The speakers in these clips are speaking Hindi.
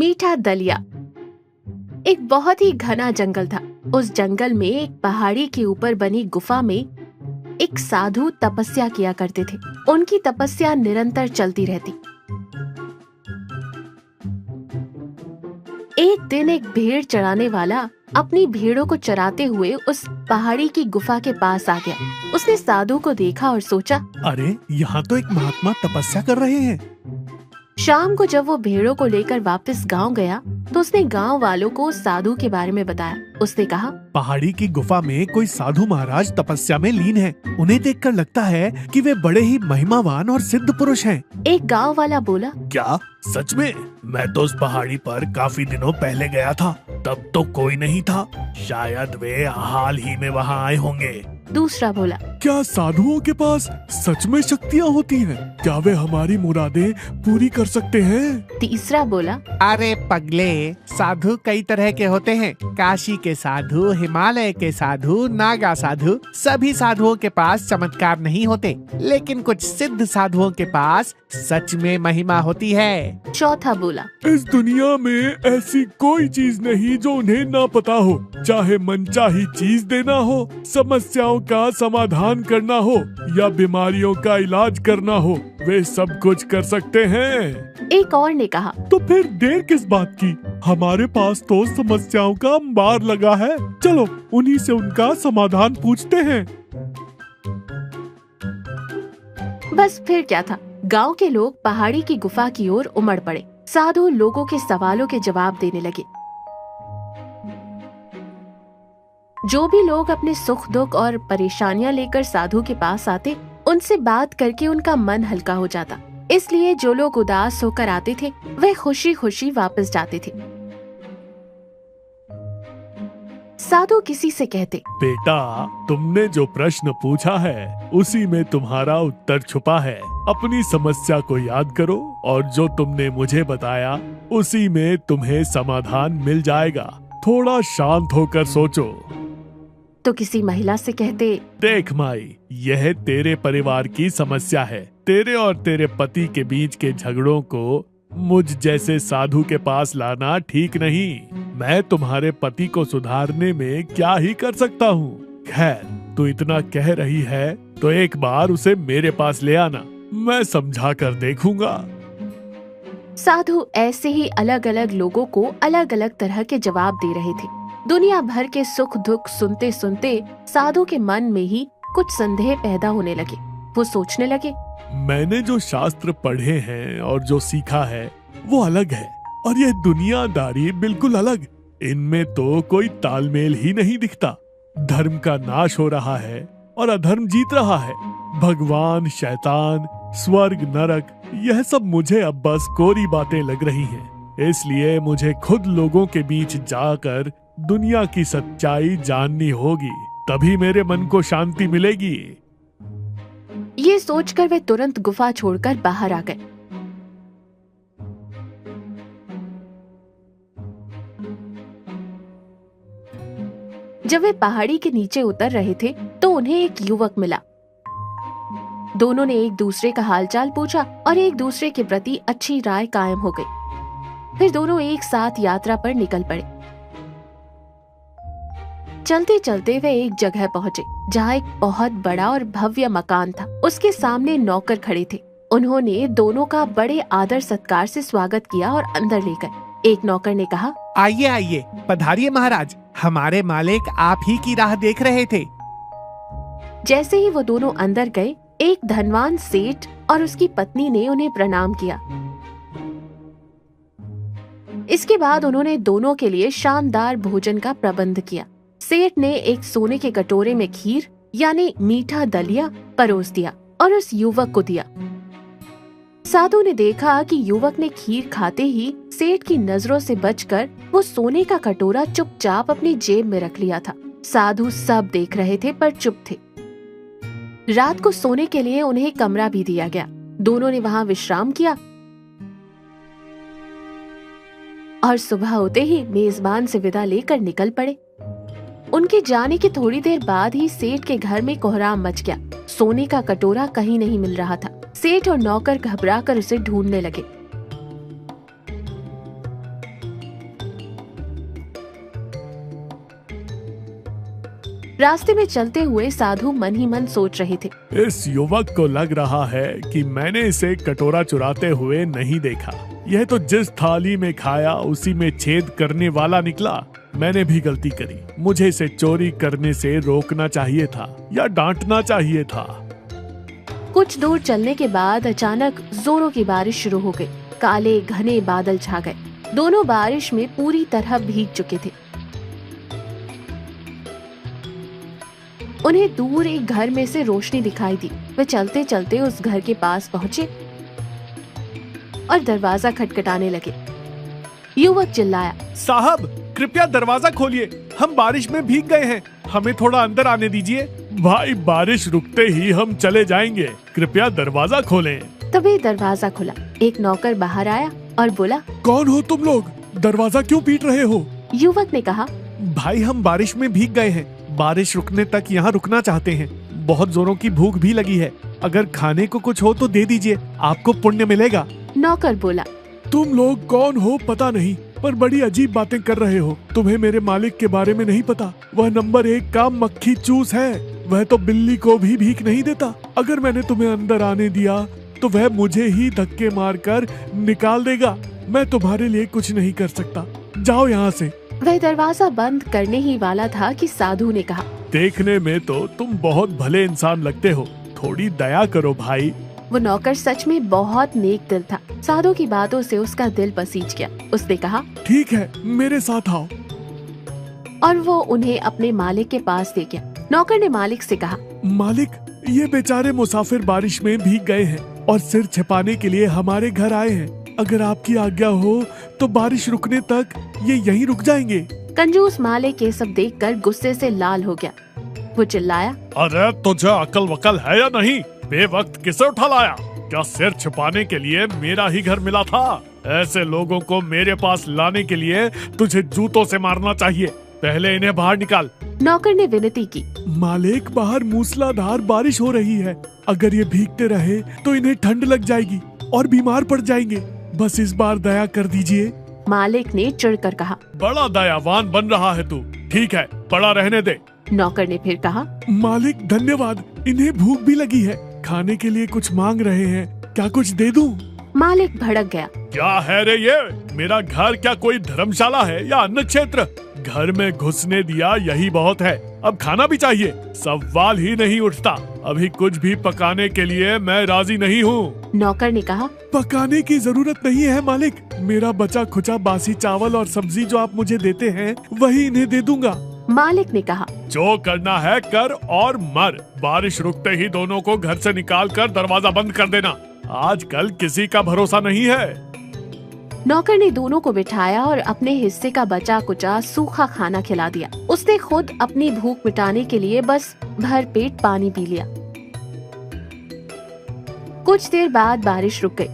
मीठा दलिया। एक बहुत ही घना जंगल था। उस जंगल में एक पहाड़ी के ऊपर बनी गुफा में एक साधु तपस्या किया करते थे। उनकी तपस्या निरंतर चलती रहती। एक दिन एक भेड़ चराने वाला अपनी भेड़ों को चराते हुए उस पहाड़ी की गुफा के पास आ गया। उसने साधु को देखा और सोचा, अरे यहाँ तो एक महात्मा तपस्या कर रहे हैं। शाम को जब वो भेड़ों को लेकर वापस गांव गया तो उसने गांव वालों को उस साधु के बारे में बताया। उसने कहा, पहाड़ी की गुफा में कोई साधु महाराज तपस्या में लीन है। उन्हें देखकर लगता है कि वे बड़े ही महिमावान और सिद्ध पुरुष हैं। एक गांव वाला बोला, क्या सच में? मैं तो उस पहाड़ी पर काफी दिनों पहले गया था, तब तो कोई नहीं था। शायद वे हाल ही में वहाँ आए होंगे। दूसरा बोला, क्या साधुओं के पास सच में शक्तियाँ होती हैं? क्या वे हमारी मुरादें पूरी कर सकते हैं? तीसरा बोला, अरे पगले, साधु कई तरह के होते हैं। काशी के साधु, हिमालय के साधु, नागा साधु, सभी साधुओं के पास चमत्कार नहीं होते, लेकिन कुछ सिद्ध साधुओं के पास सच में महिमा होती है। चौथा बोला, इस दुनिया में ऐसी कोई चीज नहीं जो उन्हें ना पता हो। चाहे मनचाही चीज देना हो, समस्याओं का समाधान करना हो या बीमारियों का इलाज करना हो, वे सब कुछ कर सकते हैं। एक और ने कहा, तो फिर देर किस बात की? हमारे पास तो समस्याओं का अंबार लगा है। चलो उन्हीं से उनका समाधान पूछते हैं। बस फिर क्या था, गांव के लोग पहाड़ी की गुफा की ओर उमड़ पड़े। साधु लोगों के सवालों के जवाब देने लगे। जो भी लोग अपने सुख दुख और परेशानियां लेकर साधु के पास आते, उनसे बात करके उनका मन हल्का हो जाता। इसलिए जो लोग उदास होकर आते थे, वे खुशी खुशी वापस जाते थे। साधु किसी से कहते, बेटा, तुमने जो प्रश्न पूछा है उसी में तुम्हारा उत्तर छुपा है। अपनी समस्या को याद करो और जो तुमने मुझे बताया उसी में तुम्हें समाधान मिल जाएगा। थोड़ा शांत होकर सोचो। तो किसी महिला से कहते, देख माई, यह तेरे परिवार की समस्या है। तेरे और तेरे पति के बीच के झगड़ों को मुझ जैसे साधु के पास लाना ठीक नहीं। मैं तुम्हारे पति को सुधारने में क्या ही कर सकता हूँ। खैर, तू इतना कह रही है तो एक बार उसे मेरे पास ले आना, मैं समझा कर देखूंगा। साधु ऐसे ही अलग अलग लोगों को अलग अलग तरह के जवाब दे रहे थे। दुनिया भर के सुख दुख सुनते सुनते साधु के मन में ही कुछ संदेह पैदा होने लगे। वो सोचने लगे, मैंने जो शास्त्र पढ़े हैं और जो सीखा है वो अलग है, और यह दुनियादारी बिल्कुल अलग। इनमें तो कोई तालमेल ही नहीं दिखता। धर्म का नाश हो रहा है और अधर्म जीत रहा है। भगवान, शैतान, स्वर्ग, नरक, यह सब मुझे अब बस कोरी बातें लग रही हैं। इसलिए मुझे खुद लोगों के बीच जाकर दुनिया की सच्चाई जाननी होगी, तभी मेरे मन को शांति मिलेगी। ये सोचकर वे तुरंत गुफा छोड़कर बाहर आ गए। जब वे पहाड़ी के नीचे उतर रहे थे तो उन्हें एक युवक मिला। दोनों ने एक दूसरे का हालचाल पूछा और एक दूसरे के प्रति अच्छी राय कायम हो गई। फिर दोनों एक साथ यात्रा पर निकल पड़े। चलते चलते वे एक जगह पहुँचे जहाँ एक बहुत बड़ा और भव्य मकान था। उसके सामने नौकर खड़े थे। उन्होंने दोनों का बड़े आदर सत्कार से स्वागत किया और अंदर ले गए। एक नौकर ने कहा, आइए आइए, पधारिए महाराज, हमारे मालिक आप ही की राह देख रहे थे। जैसे ही वो दोनों अंदर गए, एक धनवान सेठ और उसकी पत्नी ने उन्हें प्रणाम किया। इसके बाद उन्होंने दोनों के लिए शानदार भोजन का प्रबंध किया। सेठ ने एक सोने के कटोरे में खीर यानी मीठा दलिया परोस दिया और उस युवक को दिया। साधु ने देखा कि युवक ने खीर खाते ही सेठ की नजरों से बचकर वो सोने का कटोरा चुपचाप अपनी जेब में रख लिया था। साधु सब देख रहे थे पर चुप थे। रात को सोने के लिए उन्हें कमरा भी दिया गया। दोनों ने वहाँ विश्राम किया और सुबह होते ही मेजबान से विदा लेकर निकल पड़े। उनके जाने की थोड़ी देर बाद ही सेठ के घर में कोहराम मच गया। सोने का कटोरा कहीं नहीं मिल रहा था। सेठ और नौकर घबराकर उसे ढूंढने लगे। रास्ते में चलते हुए साधु मन ही मन सोच रहे थे। इस युवक को लग रहा है कि मैंने इसे कटोरा चुराते हुए नहीं देखा। यह तो जिस थाली में खाया उसी में छेद करने वाला निकला। मैंने भी गलती करी। मुझे इसे चोरी करने से रोकना चाहिए था या डांटना चाहिए था। कुछ दूर चलने के बाद अचानक जोरों की बारिश शुरू हो गई। काले घने बादल छा गए। दोनों बारिश में पूरी तरह भीग चुके थे। उन्हें दूर एक घर में से रोशनी दिखाई दी। वे चलते चलते उस घर के पास पहुंचे और दरवाजा खटखटाने लगे। युवक चिल्लाया, साहब कृपया दरवाजा खोलिए, हम बारिश में भीग गए हैं, हमें थोड़ा अंदर आने दीजिए। भाई बारिश रुकते ही हम चले जाएंगे, कृपया दरवाजा खोलें। तभी दरवाजा खुला। एक नौकर बाहर आया और बोला, कौन हो तुम लोग? दरवाजा क्यों पीट रहे हो? युवक ने कहा, भाई हम बारिश में भीग गए हैं, बारिश रुकने तक यहाँ रुकना चाहते हैं। बहुत जोरों की भूख भी लगी है, अगर खाने को कुछ हो तो दे दीजिए, आपको पुण्य मिलेगा। नौकर बोला, तुम लोग कौन हो पता नहीं, पर बड़ी अजीब बातें कर रहे हो। तुम्हें मेरे मालिक के बारे में नहीं पता। वह नंबर 1 का मक्खी चूस है। वह तो बिल्ली को भी भीख नहीं देता। अगर मैंने तुम्हें अंदर आने दिया तो वह मुझे ही धक्के मारकर निकाल देगा। मैं तुम्हारे लिए कुछ नहीं कर सकता, जाओ यहाँ से। वह दरवाजा बंद करने ही वाला था कि साधु ने कहा, देखने में तो तुम बहुत भले इंसान लगते हो, थोड़ी दया करो भाई। वो नौकर सच में बहुत नेक दिल था। साधु की बातों से उसका दिल पसीज गया। उसने कहा, ठीक है मेरे साथ आओ। और वो उन्हें अपने मालिक के पास ले गया। नौकर ने मालिक से कहा, मालिक ये बेचारे मुसाफिर बारिश में भीग गए हैं और सिर छिपाने के लिए हमारे घर आए हैं। अगर आपकी आज्ञा हो तो बारिश रुकने तक ये यहीं रुक जाएंगे। कंजूस मालिक ये सब देखकर गुस्से से लाल हो गया। वो चिल्लाया, अरे तुझे अकल वकल है या नहीं? बेवक्त किसे उठा लाया? क्या सिर छुपाने के लिए मेरा ही घर मिला था? ऐसे लोगों को मेरे पास लाने के लिए तुझे जूतों से मारना चाहिए। पहले इन्हें बाहर निकाल। नौकर ने विनती की, मालिक बाहर मूसलाधार बारिश हो रही है, अगर ये भीगते रहे तो इन्हें ठंड लग जाएगी और बीमार पड़ जाएंगे। बस इस बार दया कर दीजिए। मालिक ने चिढ़कर कहा, बड़ा दयावान बन रहा है तू। ठीक है पड़ा रहने दे। नौकर ने फिर कहा, मालिक धन्यवाद, इन्हें भूख भी लगी है, खाने के लिए कुछ मांग रहे हैं, क्या कुछ दे दूं? मालिक भड़क गया। क्या है रे ये? मेरा घर क्या कोई धर्मशाला है या अन्न क्षेत्र? घर में घुसने दिया यही बहुत है, अब खाना भी चाहिए। सवाल ही नहीं उठता। अभी कुछ भी पकाने के लिए मैं राजी नहीं हूँ। नौकर ने कहा, पकाने की जरूरत नहीं है मालिक, मेरा बचा खुचा बासी चावल और सब्जी जो आप मुझे देते हैं वही इन्हें दे दूंगा। मालिक ने कहा, जो करना है कर और मर। बारिश रुकते ही दोनों को घर से निकाल कर दरवाजा बंद कर देना। आजकल किसी का भरोसा नहीं है। नौकर ने दोनों को बिठाया और अपने हिस्से का बचा कुचा सूखा खाना खिला दिया। उसने खुद अपनी भूख मिटाने के लिए बस भर पेट पानी पी लिया। कुछ देर बाद बारिश रुक गई।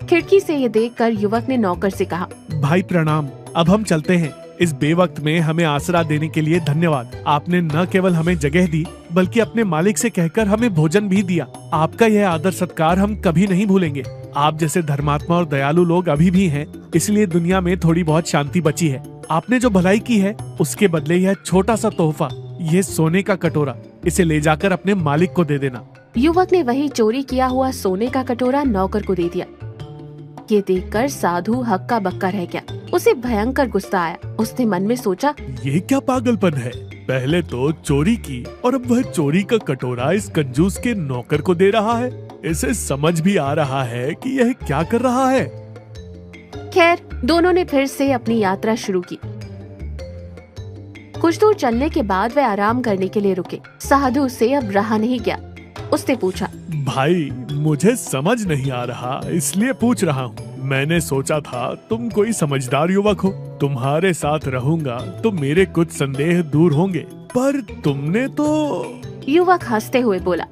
खिड़की से ये देखकर युवक ने नौकर से कहा, भाई प्रणाम, अब हम चलते हैं। इस बेवक्त में हमें आसरा देने के लिए धन्यवाद। आपने न केवल हमें जगह दी बल्कि अपने मालिक से कहकर हमें भोजन भी दिया। आपका यह आदर सत्कार हम कभी नहीं भूलेंगे। आप जैसे धर्मात्मा और दयालु लोग अभी भी हैं, इसलिए दुनिया में थोड़ी बहुत शांति बची है। आपने जो भलाई की है उसके बदले यह छोटा सा तोहफा, ये सोने का कटोरा, इसे ले जाकर अपने मालिक को दे देना। युवक ने वही चोरी किया हुआ सोने का कटोरा नौकर को दे दिया। ये देखकर साधु हक्का बक्का रह गया। उसे भयंकर गुस्सा आया। उसने मन में सोचा, ये क्या पागलपन है? पहले तो चोरी की और अब वह चोरी का कटोरा इस कंजूस के नौकर को दे रहा है। इसे समझ भी आ रहा है कि यह क्या कर रहा है। खैर दोनों ने फिर से अपनी यात्रा शुरू की। कुछ दूर चलने के बाद वे आराम करने के लिए रुके। साधु से अब रहा नहीं गया। उसने पूछा, भाई मुझे समझ नहीं आ रहा इसलिए पूछ रहा हूँ। मैंने सोचा था तुम कोई समझदार युवक हो, तुम्हारे साथ रहूंगा तो मेरे कुछ संदेह दूर होंगे, पर तुमने तो। युवक हंसते हुए बोला,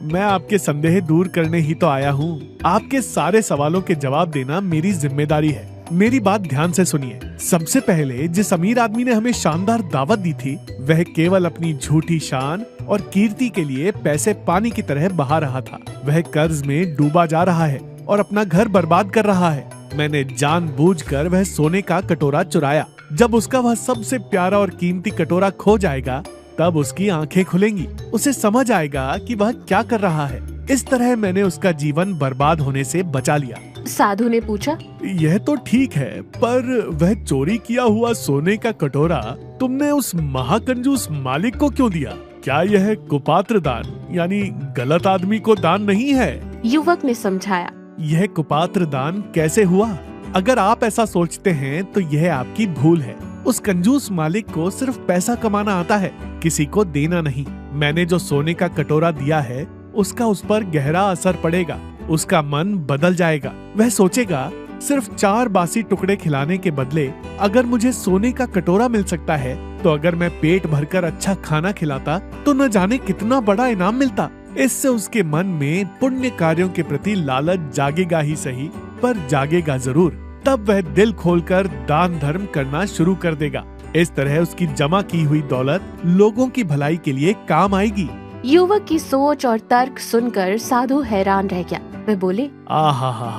मैं आपके संदेह दूर करने ही तो आया हूँ। आपके सारे सवालों के जवाब देना मेरी जिम्मेदारी है। मेरी बात ध्यान से सुनिए। सबसे पहले जिस अमीर आदमी ने हमें शानदार दावत दी थी, वह केवल अपनी झूठी शान और कीर्ति के लिए पैसे पानी की तरह बहा रहा था। वह कर्ज में डूबा जा रहा है और अपना घर बर्बाद कर रहा है। मैंने जानबूझकर वह सोने का कटोरा चुराया जब उसका वह सबसे प्यारा और कीमती कटोरा खो जाएगा, तब उसकी आंखें खुलेंगी। उसे समझ आएगा कि वह क्या कर रहा है। इस तरह मैंने उसका जीवन बर्बाद होने से बचा लिया। साधु ने पूछा, यह तो ठीक है, पर वह चोरी किया हुआ सोने का कटोरा तुमने उस महाकंजूस मालिक को क्यों दिया? क्या यह कुपात्र दान यानी गलत आदमी को दान नहीं है? युवक ने समझाया। यह कुपात्र दान कैसे हुआ? अगर आप ऐसा सोचते हैं तो यह आपकी भूल है। उस कंजूस मालिक को सिर्फ पैसा कमाना आता है, किसी को देना नहीं। मैंने जो सोने का कटोरा दिया है, उसका उस पर गहरा असर पड़ेगा। उसका मन बदल जाएगा। वह सोचेगा, सिर्फ 4 बासी टुकड़े खिलाने के बदले अगर मुझे सोने का कटोरा मिल सकता है, तो अगर मैं पेट भरकर अच्छा खाना खिलाता तो न जाने कितना बड़ा इनाम मिलता। इससे उसके मन में पुण्य कार्यों के प्रति लालच जागेगा ही सही, पर जागेगा जरूर। तब वह दिल खोलकर दान धर्म करना शुरू कर देगा। इस तरह उसकी जमा की हुई दौलत लोगों की भलाई के लिए काम आएगी। युवक की सोच और तर्क सुनकर साधु हैरान रह गया। वे बोले, आहा,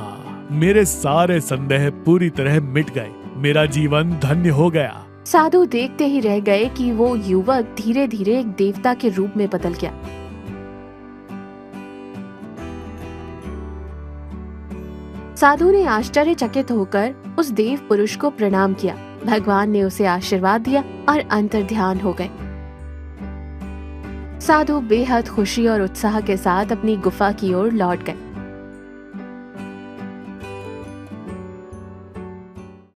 मेरे सारे संदेह पूरी तरह मिट गए। मेरा जीवन धन्य हो गया। साधु देखते ही रह गए कि वो युवक धीरे धीरे एक देवता के रूप में बदल गया। साधु ने आश्चर्यचकित होकर उस देव पुरुष को प्रणाम किया। भगवान ने उसे आशीर्वाद दिया और अंतर्ध्यान हो गए। साधु बेहद खुशी और उत्साह के साथ अपनी गुफा की ओर लौट गए।